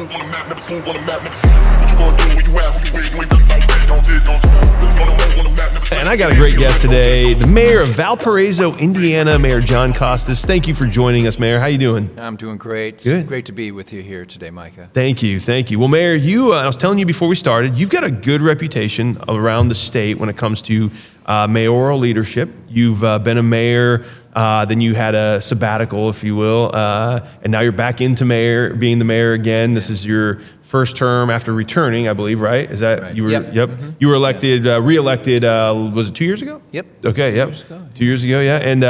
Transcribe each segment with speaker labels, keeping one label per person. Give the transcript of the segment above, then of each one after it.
Speaker 1: smooth on the map, never smooth on the map, never smooth. What you gonna do when you at, who you with, you ain't really about that, don't you, don't you? Really on the move on the map, never.
Speaker 2: And I got a great guest today, the mayor of Valparaiso, Indiana, Mayor Jon Costas. Thank you for joining us, Mayor. How you doing?
Speaker 3: I'm doing great.
Speaker 2: Good.
Speaker 3: It's great to be with you here today, Micah.
Speaker 2: Thank you. Well, Mayor, I was telling you before we started, you've got a good reputation around the state when it comes to mayoral leadership. You've been a mayor, then you had a sabbatical, if you will, and now you're back into being the mayor again. This is your first term after returning, I believe, right? Is that
Speaker 3: right.
Speaker 2: you were?
Speaker 3: Yep.
Speaker 2: Mm-hmm. You were elected, reelected. Was it 2 years ago?
Speaker 3: Yep.
Speaker 2: Okay. Yep. 2 years ago. Yeah. And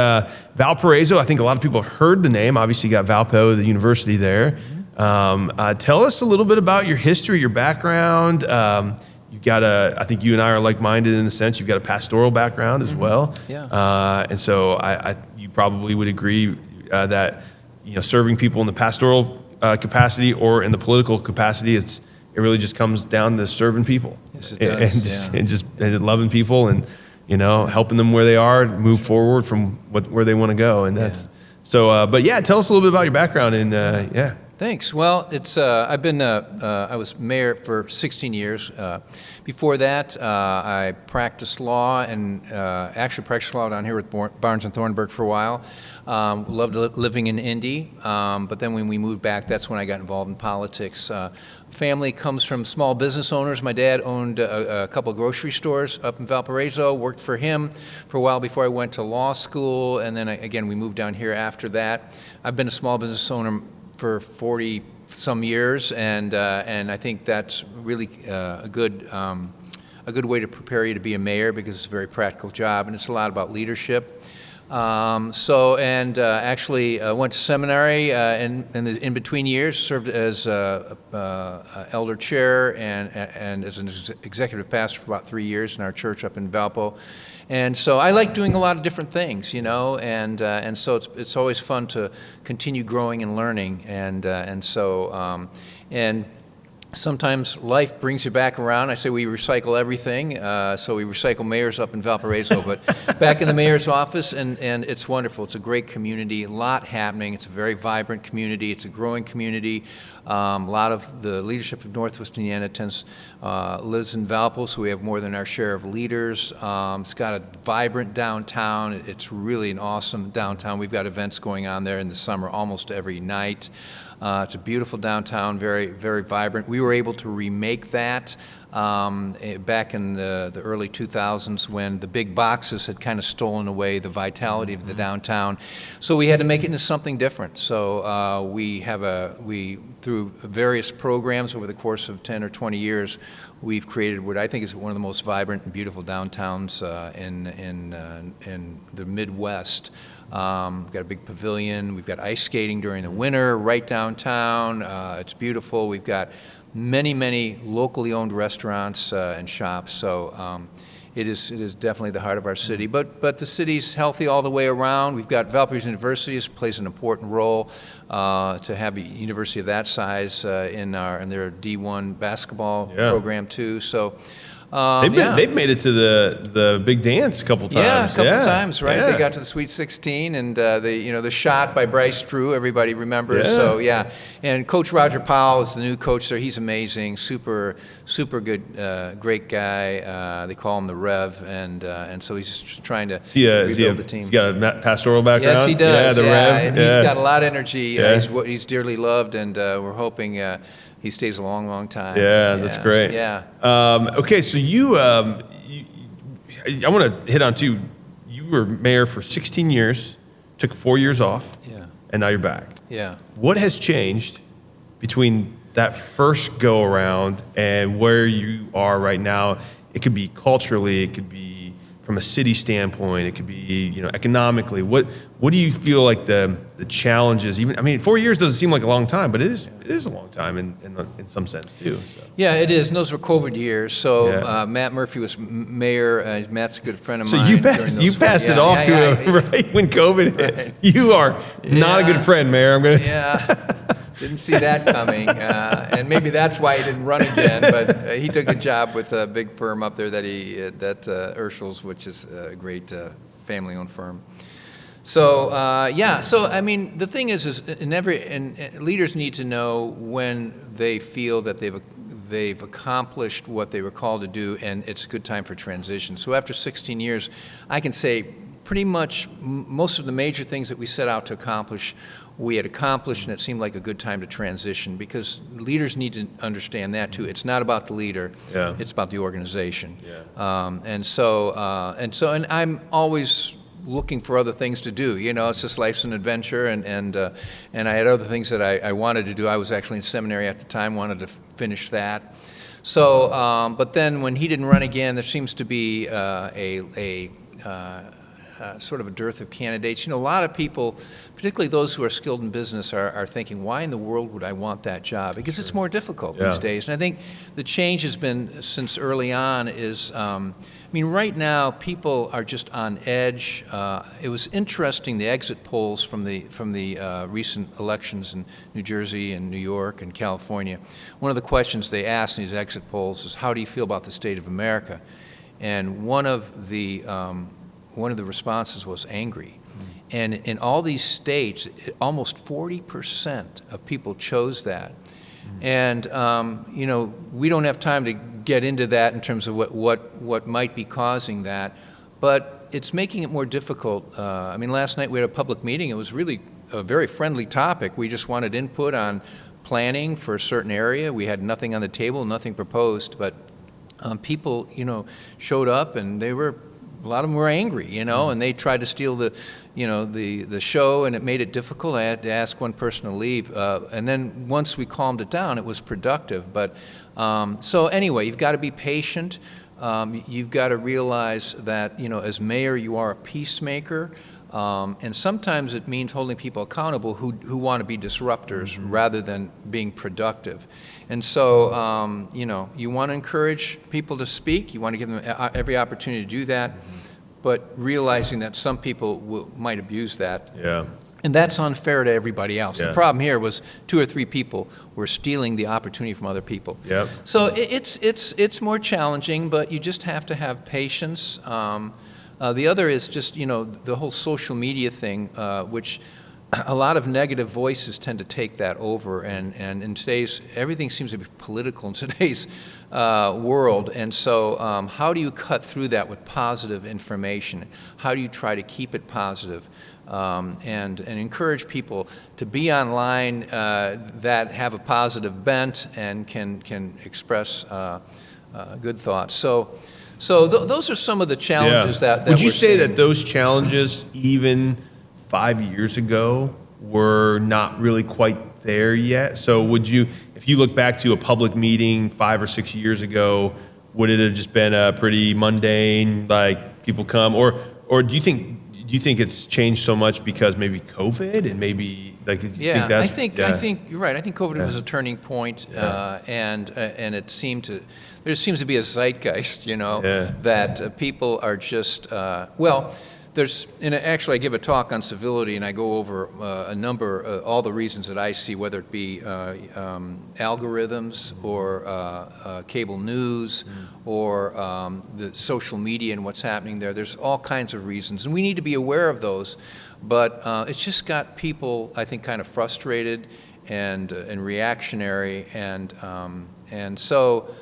Speaker 2: Valparaiso, I think a lot of people have heard the name. Obviously, you got Valpo, the university there. Mm-hmm. Tell us a little bit about your history, your background. You've got I think you and I are like-minded in the sense you've got a pastoral background as well.
Speaker 3: Yeah.
Speaker 2: And so you probably would agree that serving people in the pastoral capacity or in the political capacity, it really just comes down to serving people.
Speaker 3: Yes, it does.
Speaker 2: And loving people and helping them where they are, move forward from where they want to go. And that's so. But yeah, tell us a little bit about your background and yeah.
Speaker 3: Thanks. Well, it's I was mayor for 16 years. Before that, I practiced law and actually practiced law down here with Barnes and Thornburg for a while. Loved living in Indy, but then when we moved back, that's when I got involved in politics. Family comes from small business owners. My dad owned a couple of grocery stores up in Valparaiso, worked for him for a while before I went to law school, and then again we moved down here after that. I've been a small business owner for 40 some years, and I think that's really a good way to prepare you to be a mayor, because it's a very practical job and it's a lot about leadership. Actually went to seminary in between years, served as elder chair and as an executive pastor for about 3 years in our church up in Valpo. And so I like doing a lot of different things, and so it's always fun to continue growing and learning, and sometimes life brings you back around. I say we recycle everything, so we recycle mayors up in Valparaiso, but back in the mayor's office, and it's wonderful. It's a great community, a lot happening. It's a very vibrant community. It's a growing community. A lot of the leadership of Northwest Indiana lives in Valpo, so we have more than our share of leaders. It's got a vibrant downtown. It's really an awesome downtown. We've got events going on there in the summer almost every night. It's a beautiful downtown, very, very vibrant. We were able to remake that back in the early 2000s when the big boxes had kind of stolen away the vitality of the downtown. So we had to make it into something different. So we through various programs over the course of 10 or 20 years, we've created what I think is one of the most vibrant and beautiful downtowns in the Midwest. We've got a big pavilion. We've got ice skating during the winter right downtown. It's beautiful. We've got many locally owned restaurants and shops. So it is definitely the heart of our city. But the city's healthy all the way around. We've got Valparaiso University plays an important role to have a university of that size in their D1 basketball program too. So.
Speaker 2: They've made it to the big dance a couple times.
Speaker 3: Yeah, a couple times, right? Yeah. They got to the Sweet 16, and the shot by Bryce Drew, everybody remembers. Yeah. So yeah, and Coach Roger Powell is the new coach there. He's amazing, super good, great guy. They call him the Rev, and so he's just trying to rebuild the team.
Speaker 2: He's got a pastoral background.
Speaker 3: Yes, he does.
Speaker 2: Yeah, the Rev.
Speaker 3: And he's got a lot of energy. Yeah. He's dearly loved, and we're hoping. He stays a long time.
Speaker 2: Yeah, that's great.
Speaker 3: Yeah.
Speaker 2: Okay, so I want to hit on too. You were mayor for 16 years, took 4 years off, and now you're back.
Speaker 3: Yeah.
Speaker 2: What has changed between that first go around and where you are right now? It could be culturally, it could be from a city standpoint, it could be economically. What do you feel like the challenges? 4 years doesn't seem like a long time, but it is a long time in some sense too. So.
Speaker 3: Yeah, it is. And those were COVID years. So Matt Murphy was mayor. Matt's a good friend of mine.
Speaker 2: So you passed it off to him right when COVID hit. Right. You are not a good friend, Mayor. I'm going to.
Speaker 3: Didn't see that coming, and maybe that's why he didn't run again. But he took a job with a big firm up there that Urschel's, which is a great family-owned firm. So so I mean, the thing is leaders need to know when they feel that they've accomplished what they were called to do, and it's a good time for transition. So after 16 years, I can say pretty much most of the major things that we set out to accomplish, we had accomplished, and it seemed like a good time to transition, because leaders need to understand that too. It's not about the leader, it's about the organization. And I'm always looking for other things to do. It's just life's an adventure, and I had other things that I wanted to do. I was actually in seminary at the time, wanted to finish that. So, but then when he didn't run again, there seems to be sort of a dearth of candidates. A lot of people, particularly those who are skilled in business, are thinking, why in the world would I want that job? Because it's more difficult these days. And I think the change has been, since early on, is, right now people are just on edge. It was interesting, the exit polls from the recent elections in New Jersey and New York and California. One of the questions they asked in these exit polls is, how do you feel about the state of America? And one of the responses was angry. And in all these states, almost 40% of people chose that. And, we don't have time to get into that in terms of what might be causing that, but it's making it more difficult. Last night we had a public meeting. It was really a very friendly topic. We just wanted input on planning for a certain area. We had nothing on the table, nothing proposed, but people, showed up, and a lot of them were angry, and they tried to steal the show, and it made it difficult. I had to ask one person to leave, and then once we calmed it down, it was productive. But so anyway, you've got to be patient. You've got to realize that, as mayor, you are a peacemaker, and sometimes it means holding people accountable who want to be disruptors rather than being productive. And so, you want to encourage people to speak. You want to give them every opportunity to do that, but realizing that some people might abuse that.
Speaker 2: Yeah.
Speaker 3: And that's unfair to everybody else.
Speaker 2: Yeah.
Speaker 3: The problem here was 2 or 3 people were stealing the opportunity from other people.
Speaker 2: Yep.
Speaker 3: So it's more challenging, but you just have to have patience. The other is just, the whole social media thing, which a lot of negative voices tend to take that over, and in today's, everything seems to be political in today's world, and so how do you cut through that with positive information? How do you try to keep it positive, and encourage people to be online that have a positive bent and can express good thoughts? So those are some of the challenges that
Speaker 2: Would you
Speaker 3: we're
Speaker 2: say
Speaker 3: seeing.
Speaker 2: that those challenges, even 5 years ago, were not really quite there yet? So would you, if you look back to a public meeting 5 or 6 years ago, would it have just been a pretty mundane, like people come, or do you think it's changed so much because maybe COVID and maybe like do you think that's,
Speaker 3: I think you're right. I think COVID was a turning point, and it seemed to. There seems to be a zeitgeist, that people are just, actually I give a talk on civility, and I go over a number, all the reasons that I see, whether it be algorithms or cable news or the social media and what's happening there. There's all kinds of reasons, and we need to be aware of those, but it's just got people, I think, kind of frustrated and reactionary, and so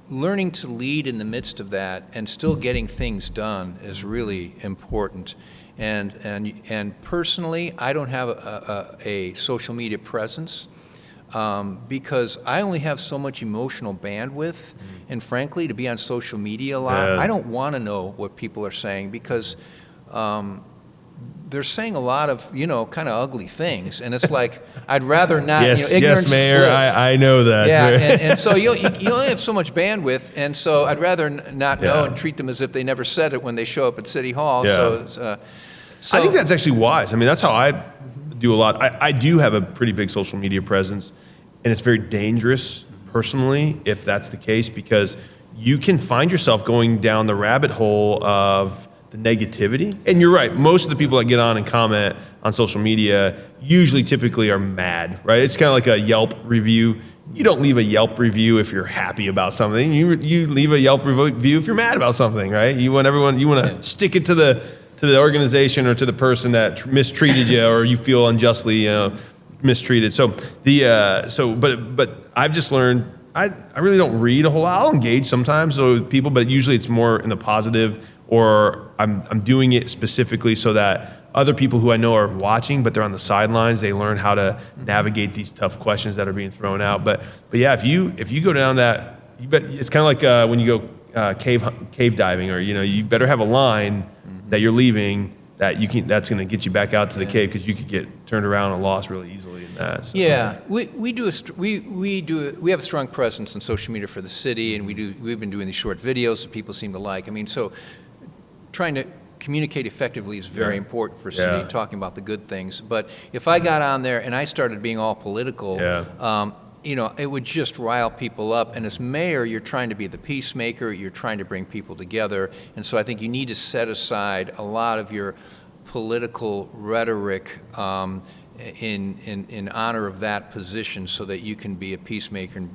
Speaker 3: learning to lead in the midst of that and still getting things done is really important. And personally, I don't have a social media presence because I only have so much emotional bandwidth, and frankly, to be on social media a lot, I don't want to know what people are saying, because they're saying a lot of, kind of ugly things, and it's like, I'd rather not, ignorance
Speaker 2: yes, Mayor, I know that.
Speaker 3: Yeah, and so you only have so much bandwidth, and so I'd rather not know and treat them as if they never said it when they show up at City Hall.
Speaker 2: Yeah.
Speaker 3: So
Speaker 2: I think that's actually wise. That's how I do a lot. I do have a pretty big social media presence, and it's very dangerous personally if that's the case, because you can find yourself going down the rabbit hole of the negativity. And you're right, most of the people that get on and comment on social media usually typically are mad, right? It's kind of like a Yelp review. You don't leave a Yelp review if you're happy about something. You leave a Yelp review if you're mad about something, right? You want to stick it to the organization or to the person that mistreated you, or you feel unjustly mistreated. So but I've just learned I really don't read a whole lot. I'll engage sometimes with people, but usually it's more in the positive, or I'm doing it specifically so that other people who I know are watching, but they're on the sidelines. They learn how to navigate these tough questions that are being thrown out. But yeah, if you go down that, you bet it's kind of like when you go cave diving, or you better have a line that you're leaving that's going to get you back out to the cave, because you could get turned around and lost really easily in that. So.
Speaker 3: Yeah, we have a strong presence on social media for the city, and we've been doing these short videos that people seem to like. I mean, so trying to communicate effectively is very important for city, talking about the good things. But if I got on there and I started being all political, it would just rile people up. And as mayor, you're trying to be the peacemaker, you're trying to bring people together. And so I think you need to set aside a lot of your political rhetoric in honor of that position, so that you can be a peacemaker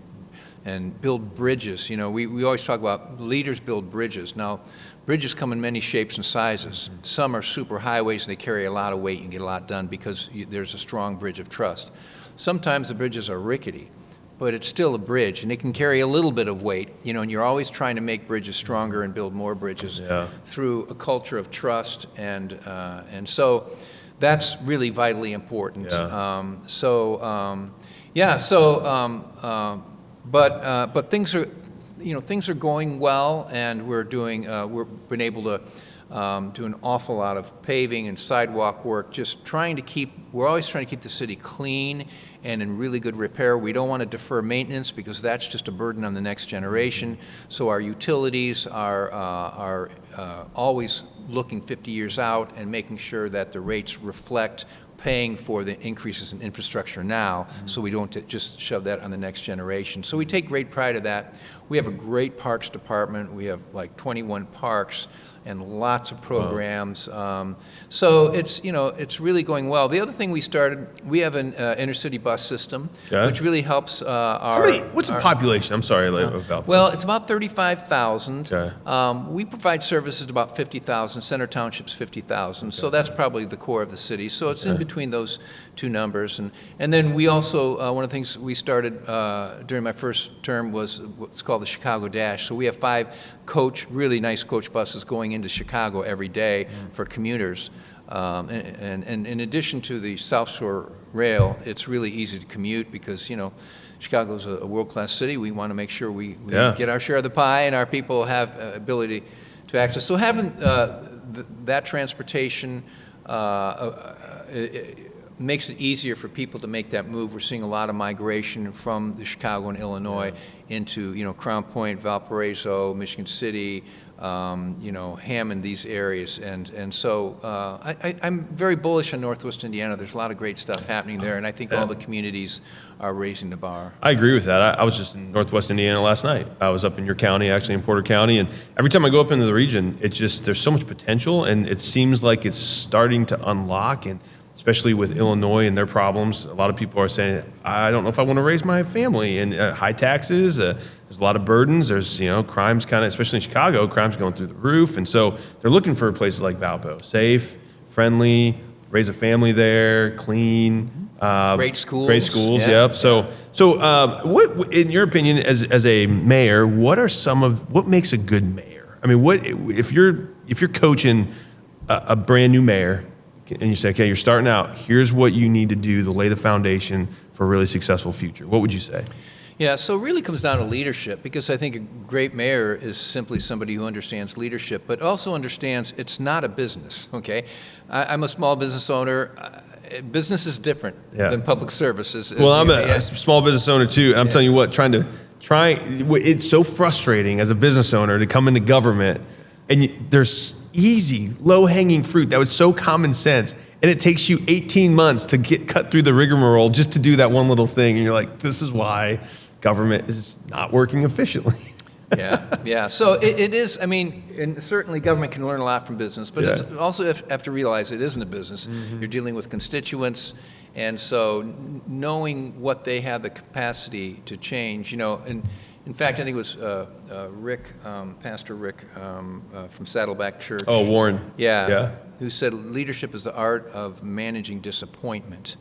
Speaker 3: and build bridges. We always talk about leaders build bridges. Now, bridges come in many shapes and sizes. Some are super highways, and they carry a lot of weight and get a lot done because there's a strong bridge of trust. Sometimes the bridges are rickety, but it's still a bridge, and it can carry a little bit of weight, and you're always trying to make bridges stronger and build more bridges through a culture of trust, and so that's really vitally important. But things are, things are going well, and we've been able to do an awful lot of paving and sidewalk work, we're always trying to keep the city clean and in really good repair. We don't want to defer maintenance, because that's just a burden on the next generation. So our utilities are always looking 50 years out and making sure that the rates reflect paying for the increases in infrastructure now, so we don't just shove that on the next generation. So we take great pride of that. We have a great parks department. We have like 21 parks and lots of programs. So it's really going well. The other thing we started, we have an intercity bus system, which really helps
Speaker 2: what's the population? I'm sorry, Valpo.
Speaker 3: Well, it's about 35,000. We provide services to about 50,000. Center Township's 50,000. So that's probably the core of the city. So it's in between those two numbers. And then we also, one of the things we started during my first term was what's called the Chicago Dash. So we have 5 really nice coach buses going into Chicago every day for commuters. And in addition to the South Shore Rail, it's really easy to commute, because, Chicago's a world-class city. We want to make sure we get our share of the pie, and our people have ability to access. So having that transportation makes it easier for people to make that move. We're seeing a lot of migration from the Chicago and Illinois into, Crown Point, Valparaiso, Michigan City, Hammond, these areas. And so I'm very bullish on Northwest Indiana. There's a lot of great stuff happening there, and I think all the communities are raising the bar.
Speaker 2: I agree with that. I was just in Northwest Indiana last night. I was up in your county, actually in Porter County, and every time I go up into the region, there's so much potential, and it seems like it's starting to unlock, and especially with Illinois and their problems. A lot of people are saying, I don't know if I want to raise my family, and high taxes, there's a lot of burdens. There's, crime's especially in Chicago, crime's going through the roof. And so they're looking for places like Valpo, safe, friendly, raise a family there, clean.
Speaker 3: Great schools.
Speaker 2: Great schools, yep. So what, in your opinion, as a mayor, what makes a good mayor? I mean, if you're coaching a brand new mayor, and you say, okay, you're starting out, here's what you need to do to lay the foundation for a really successful future, what would you say?
Speaker 3: Yeah, so it really comes down to leadership, because I think a great mayor is simply somebody who understands leadership, but also understands it's not a business, okay? I'm a small business owner. Business is different than public services.
Speaker 2: Well, I'm a small business owner too, and I'm telling you what, it's so frustrating as a business owner to come into government, and there's easy, low-hanging fruit that was so common sense, and it takes you 18 months to get cut through the rigmarole just to do that one little thing, and you're like, this is why government is not working efficiently.
Speaker 3: Yeah. So it is, and certainly government can learn a lot from business, but it's also have to realize it isn't a business. You're dealing with constituents, and so knowing what they have the capacity to change, and In fact, I think it was Rick, Pastor Rick from Saddleback Church.
Speaker 2: Oh, Warren.
Speaker 3: Yeah,
Speaker 2: Yeah.
Speaker 3: who said leadership is the art of managing disappointment,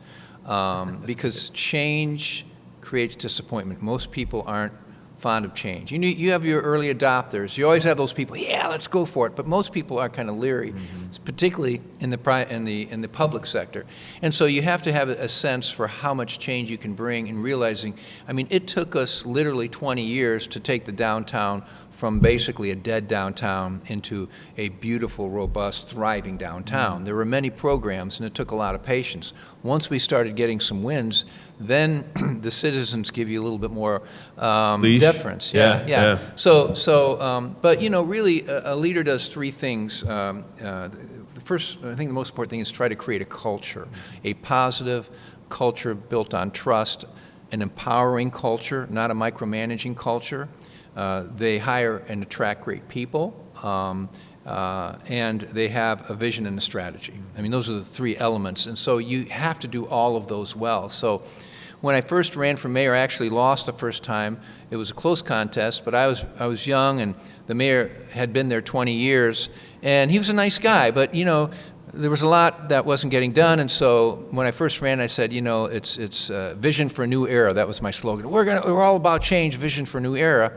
Speaker 3: because change creates disappointment. Most people aren't fond of change. You have your early adopters. You always have those people. Yeah, let's go for it. But most people are kind of leery, particularly in the public sector. And so you have to have a sense for how much change you can bring in realizing. I mean, it took us literally 20 years to take the downtown from basically a dead downtown into a beautiful, robust, thriving downtown. There were many programs, and it took a lot of patience. Once we started getting some wins, then the citizens give you a little bit more deference. Yeah. But really, a leader does three things. The first, I think the most important thing is try to create a culture, a positive culture built on trust, an empowering culture, not a micromanaging culture. They hire and attract great people, and they have a vision and a strategy. I mean, those are the three elements, and so you have to do all of those well. So when I first ran for mayor, I actually lost the first time. It was a close contest, but I was young, and the mayor had been there 20 years, and he was a nice guy, but there was a lot that wasn't getting done, and so when I first ran, I said, it's vision for a new era. That was my slogan. We're all about change, vision for a new era.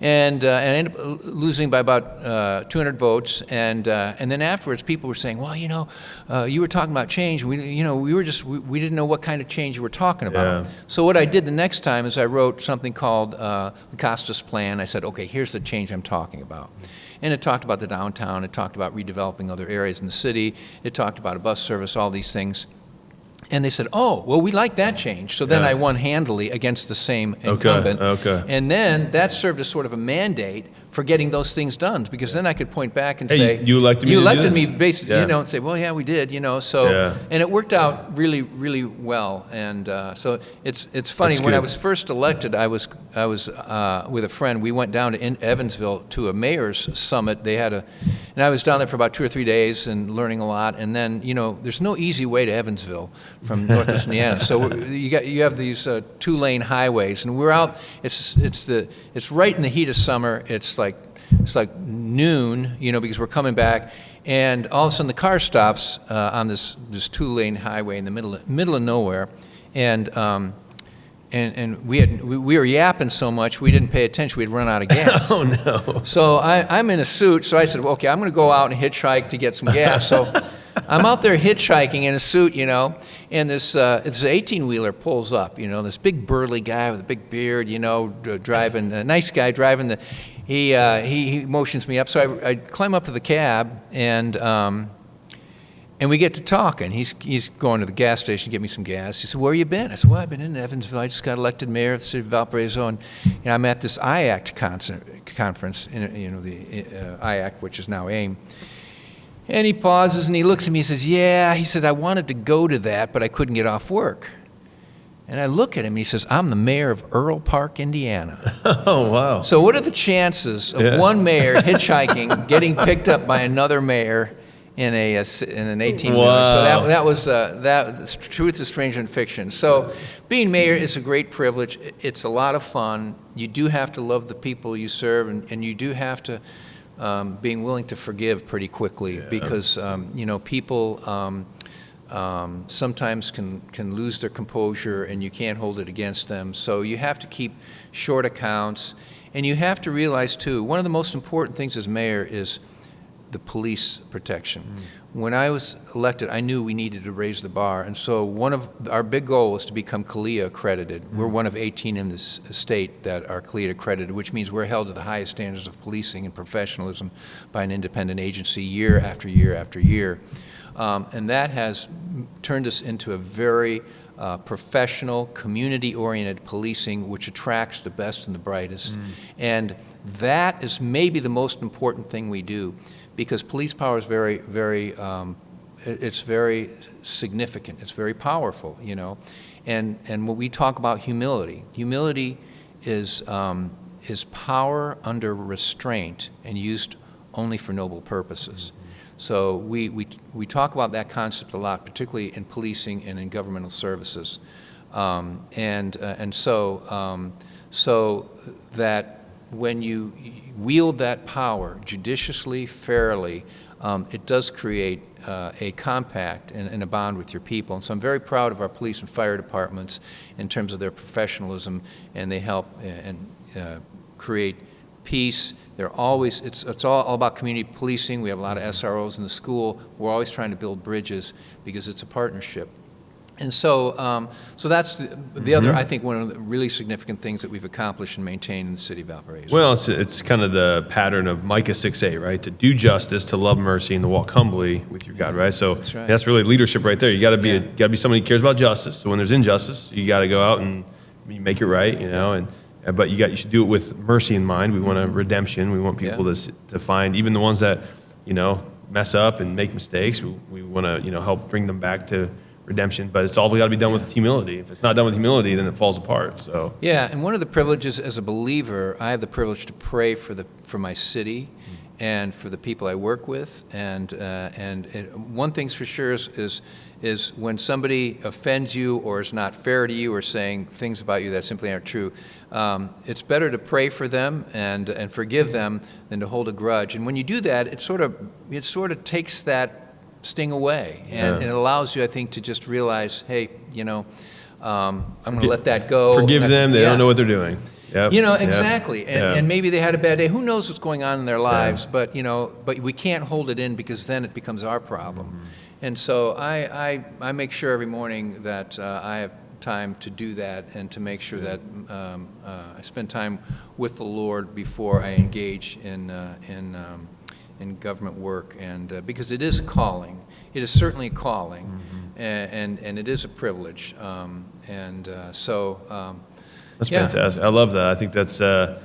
Speaker 3: And I ended up losing by about 200 votes, and then afterwards, people were saying, "Well, you were talking about change. We didn't know what kind of change you were talking about."
Speaker 2: Yeah.
Speaker 3: So what I did the next time is I wrote something called the Costas Plan. I said, "Okay, here's the change I'm talking about." And it talked about the downtown. It talked about redeveloping other areas in the city. It talked about a bus service, all these things. And they said, "Oh, well, we like that change." So then I won handily against the same incumbent.
Speaker 2: Okay.
Speaker 3: And then that served as sort of a mandate for getting those things done, because then I could point back and say,
Speaker 2: you elected me
Speaker 3: You
Speaker 2: to do
Speaker 3: elected
Speaker 2: this."
Speaker 3: me, basically, and say, "Well, yeah, we did," So,
Speaker 2: Yeah.
Speaker 3: and it worked out really, really well. And so it's funny.
Speaker 2: That's
Speaker 3: When I
Speaker 2: good.
Speaker 3: was first elected, I was with a friend. We went down to Evansville to a mayor's summit. And I was down there for about 2 or 3 days and learning a lot. And then, there's no easy way to Evansville from Northwest Indiana. So you have these 2-lane highways, and we're out. It's right in the heat of summer. It's like noon, because we're coming back, and all of a sudden the car stops on this 2-lane highway in the middle of nowhere, and we were yapping so much we didn't pay attention. We'd run out of gas.
Speaker 2: Oh no!
Speaker 3: So I'm in a suit. So I said, "Okay, I'm going to go out and hitchhike to get some gas." So I'm out there hitchhiking in a suit, and this 18-wheeler pulls up. This big burly guy with a big beard, driving, a nice guy driving He motions me up, so I climb up to the cab, and we get to talking. He's going to the gas station to get me some gas. He said, "Where you been?" I said, "Well, I've been in Evansville. I just got elected mayor of the city of Valparaiso, and I'm at this IACT conference, the IACT, which is now AIM." And he pauses and he looks at me and says, "Yeah," he said, "I wanted to go to that, but I couldn't get off work." And I look at him and he says, "I'm the mayor of Earl Park, Indiana."
Speaker 2: Oh wow!
Speaker 3: So what are the chances of one mayor hitchhiking getting picked up by another mayor in an 18-wheeler?
Speaker 2: Wow.
Speaker 3: So that was truth is stranger than fiction. So being mayor is a great privilege. It's a lot of fun. You do have to love the people you serve, and you do have to being willing to forgive pretty quickly, because people sometimes can lose their composure, and you can't hold it against them. So you have to keep short accounts, and you have to realize too, one of the most important things as mayor is the police protection. When I was elected, I knew we needed to raise the bar, and so one of our big goals was to become CALEA accredited. We're one of 18 in this state that are CALEA accredited, which means we're held to the highest standards of policing and professionalism by an independent agency year after year after year. And that has turned us into a very professional, community-oriented policing, which attracts the best and the brightest. And that is maybe the most important thing we do, because police power is very, very, it's very significant. It's very powerful, And when we talk about humility is power under restraint and used only for noble purposes. So we talk about that concept a lot, particularly in policing and in governmental services. So so that when you wield that power judiciously, fairly, it does create a compact and a bond with your people. And so I'm very proud of our police and fire departments in terms of their professionalism, and they help and create peace. They're always, it's all about community policing. We have a lot of SROs in the school. We're always trying to build bridges because it's a partnership. And so, so that's the other, I think, one of the really significant things that we've accomplished and maintained in the city of Valparaiso.
Speaker 2: Well, it's kind of the pattern of Micah 6:8, right? To do justice, to love mercy, and to walk humbly with your God, right? So
Speaker 3: That's right.
Speaker 2: that's really leadership right there. You got to be
Speaker 3: Yeah.
Speaker 2: got to be somebody who cares about justice. So when there's injustice, you got to go out and you make it right, you know. And but you should do it with mercy in mind. We want a redemption. We want people to find even the ones that mess up and make mistakes. We want to help bring them back to redemption, but it's all got to be done with humility. If it's not done with humility, then it falls apart. So
Speaker 3: yeah, and one of the privileges as a believer, I have the privilege to pray for my city and for the people I work with. And one thing's for sure is when somebody offends you or is not fair to you or saying things about you that simply aren't true, it's better to pray for them and forgive them than to hold a grudge. And when you do that, it sort of takes that sting away, and it allows you, I think, to just realize, hey, I'm going to let that go.
Speaker 2: Forgive them; they don't know what they're doing. Yep.
Speaker 3: Exactly.
Speaker 2: Yep.
Speaker 3: And maybe they had a bad day. Who knows what's going on in their lives? But but we can't hold it in because then it becomes our problem. Mm-hmm. And so I make sure every morning that I have time to do that and to make sure that I spend time with the Lord before I engage in government work, and because it is a calling, it is certainly a calling, and it is a privilege, so
Speaker 2: that's fantastic. I love that. I think that's a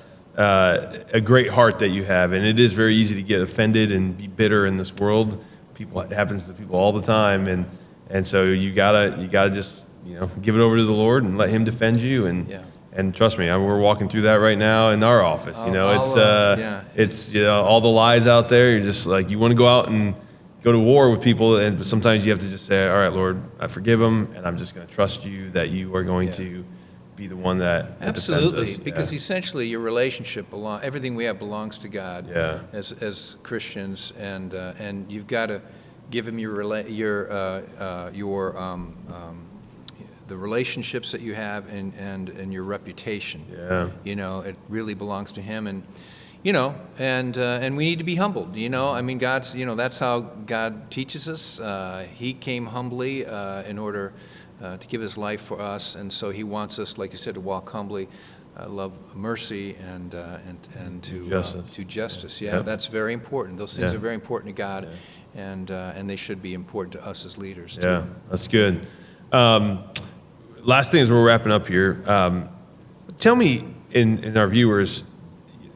Speaker 2: great heart that you have, and it is very easy to get offended and be bitter in this world. It happens to people all the time, and so you gotta just give it over to the Lord and let Him defend you. And trust me, we're walking through that right now in our office. It's all the lies out there. You're just like, you want to go out and go to war with people, but sometimes you have to just say, all right, Lord, I forgive them, and I'm just going to trust you that you are going to be the one that defends us.
Speaker 3: Because essentially your relationship everything we have belongs to God as Christians, and you've got to give Him the relationships that you have and your reputation. It really belongs to Him, and and we need to be humbled. I mean, God's that's how God teaches us. He came humbly in order to give His life for us, and so He wants us, like you said, to walk humbly, love mercy, and to justice. That's very important. Those things are very important to God, and they should be important to us as leaders too.
Speaker 2: Yeah, that's good. Last thing as we're wrapping up here, tell me, in our viewers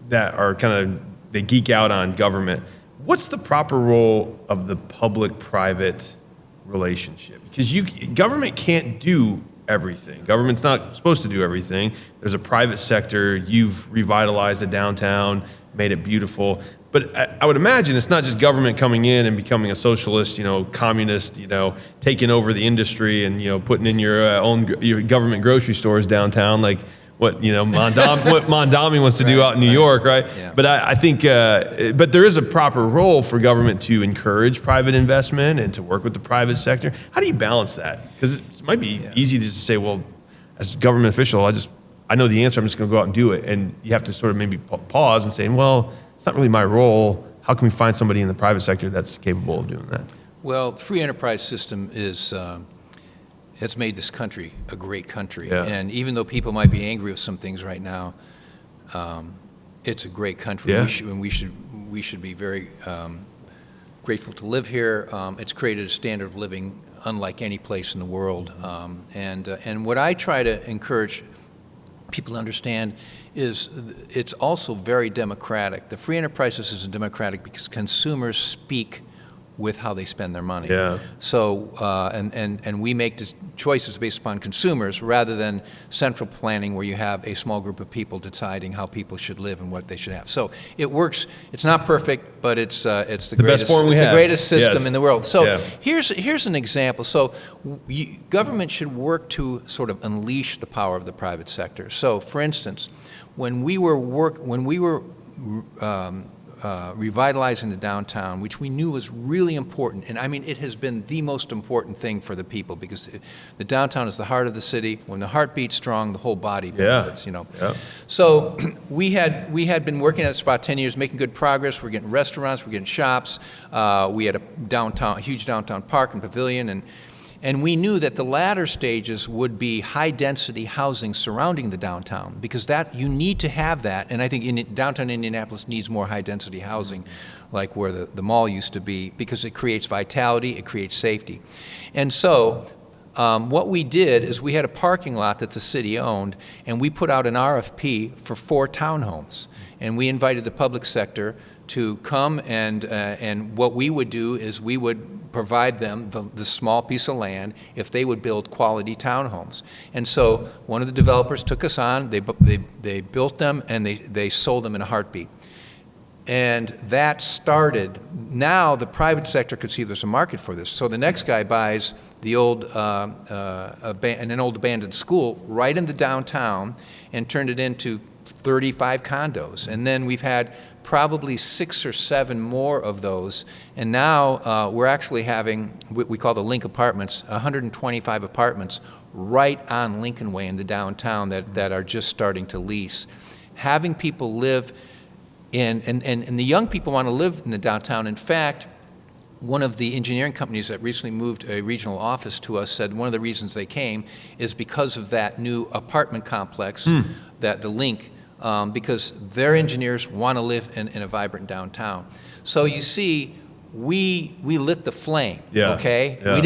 Speaker 2: that are they geek out on government, what's the proper role of the public-private relationship? Because government can't do everything. Government's not supposed to do everything. There's a private sector. You've revitalized the downtown, made it beautiful. But I would imagine it's not just government coming in and becoming a socialist, communist, taking over the industry and, putting in your government grocery stores downtown, like what Mondami wants to do out in New York, right?
Speaker 3: Yeah.
Speaker 2: But I think, but there is a proper role for government to encourage private investment and to work with the private sector. How do you balance that? Because it might be easy to just say, well, as a government official, I know the answer. I'm just going to go out and do it. And you have to sort of maybe pause and say, well, it's not really my role. How can we find somebody in the private sector that's capable of doing that?
Speaker 3: Well, the free enterprise system has made this country a great country.
Speaker 2: Yeah.
Speaker 3: And even though people might be angry with some things right now, it's a great country.
Speaker 2: Yeah.
Speaker 3: We should be very grateful to live here. It's created a standard of living unlike any place in the world. And what I try to encourage people to understand is it's also very democratic. The free enterprise system is democratic because consumers speak with how they spend their money.
Speaker 2: Yeah.
Speaker 3: So, and we make choices based upon consumers rather than central planning where you have a small group of people deciding how people should live and what they should have. So it works. It's not perfect, but it's the greatest,
Speaker 2: best form we
Speaker 3: it's
Speaker 2: have.
Speaker 3: the greatest system
Speaker 2: Yes.
Speaker 3: in the world. So
Speaker 2: Yeah.
Speaker 3: here's an example. So government should work to sort of unleash the power of the private sector. So, for instance, when we were revitalizing the downtown, which we knew was really important. And I mean, it has been the most important thing for the people because the downtown is the heart of the city. When the heart beats strong, the whole body benefits, you know.
Speaker 2: Yeah.
Speaker 3: So we had been working at this for about 10 years, making good progress. We're getting restaurants, we're getting shops. We had a huge downtown park and pavilion, and we knew that the latter stages would be high-density housing surrounding the downtown because you need to have that. And I think downtown Indianapolis needs more high-density housing, like where the mall used to be, because it creates vitality, it creates safety. And so what we did is we had a parking lot that the city owned, and we put out an RFP for 4 townhomes. And we invited the public sector to come, and what we would do is we would provide them the small piece of land if they would build quality townhomes. And so one of the developers took us on, they built them, and they sold them in a heartbeat. And that started, now the private sector could see there's a market for this. So the next guy buys the old, an old abandoned school right in the downtown and turned it into 35 condos. And then we've had probably 6 or 7 more of those. And now we're actually having what we call the Link Apartments, 125 apartments right on Lincoln Way in the downtown that are just starting to lease. Having people live in, and the young people want to live in the downtown. In fact, one of the engineering companies that recently moved a regional office to us said one of the reasons they came is because of that new apartment complex, that the Link, because their engineers want to live in a vibrant downtown. So you see, we lit the flame, okay?
Speaker 2: Yeah.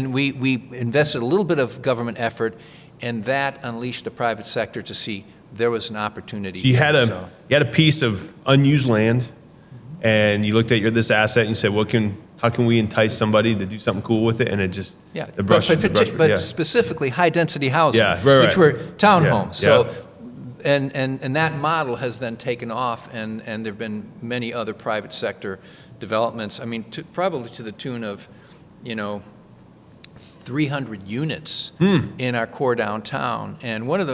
Speaker 3: We invested a little bit of government effort, and that unleashed the private sector to see there was an opportunity.
Speaker 2: So you had a piece of unused land, and you looked at this asset and you said, how can we entice somebody to do something cool with it? And it just,
Speaker 3: but specifically high density housing, which were townhomes.
Speaker 2: Yeah.
Speaker 3: So, and that model has then taken off, and there have been many other private sector developments. I mean, probably to the tune of, 300 units in our core downtown. And one of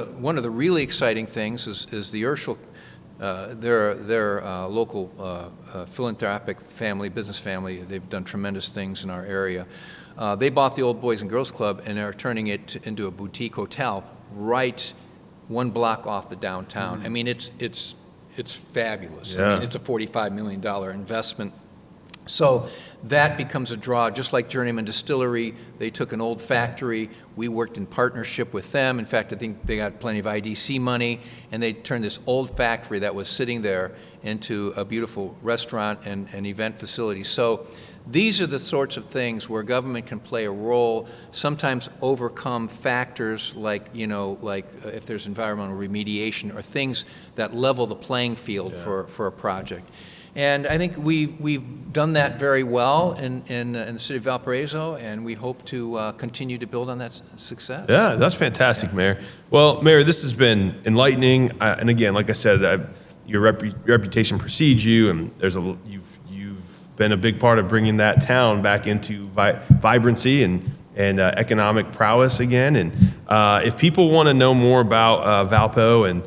Speaker 3: the really exciting things is the Urschel. They're a local philanthropic business family. They've done tremendous things in our area. They bought the old Boys and Girls Club and are turning it into a boutique hotel right 1 block off the downtown. I mean, it's fabulous.
Speaker 2: Yeah.
Speaker 3: I mean, it's a $45 million investment. So that becomes a draw. Just like Journeyman Distillery, they took an old factory. We worked in partnership with them. In fact, I think they got plenty of IDC money, and they turned this old factory that was sitting there into a beautiful restaurant and an event facility. So these are the sorts of things where government can play a role, sometimes overcome factors like if there's environmental remediation or things that level the playing field for a project. And I think we've done that very well in the city of Valparaiso, and we hope to continue to build on that success.
Speaker 2: Yeah, that's fantastic, Mayor. Well, Mayor, this has been enlightening, and again, like I said, your reputation precedes you, and you've been a big part of bringing that town back into vibrancy and economic prowess again. And if people want to know more about Valpo and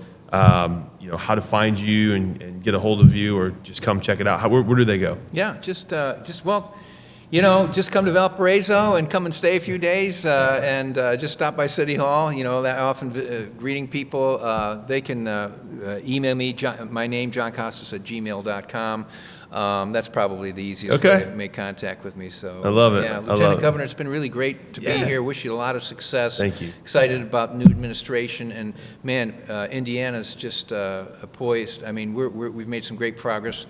Speaker 2: how to find you and get a hold of you, or just come check it out, where do they go?
Speaker 3: Yeah, just come to Valparaiso and come and stay a few days, and just stop by City Hall. That often greeting people. They can email me, my name, Jon Costas @gmail.com. That's probably the easiest way to make contact with me. So
Speaker 2: I love it.
Speaker 3: Yeah, Lieutenant Governor, it's been really great to be here. Wish you a lot of success.
Speaker 2: Thank you.
Speaker 3: Excited about new administration, and man, Indiana's just poised. I mean, we've made some great progress.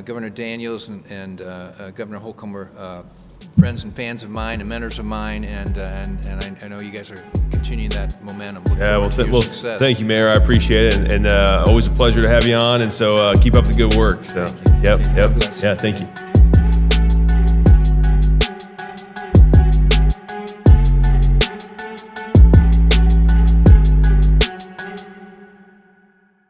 Speaker 3: Governor Daniels and Governor Holcomb are friends and fans of mine and mentors of mine, and I know you guys are continuing that momentum.
Speaker 2: Thank you, Mayor. I appreciate it, and always a pleasure to have you on. And so keep up the good work. So, yep. Yeah, thank you.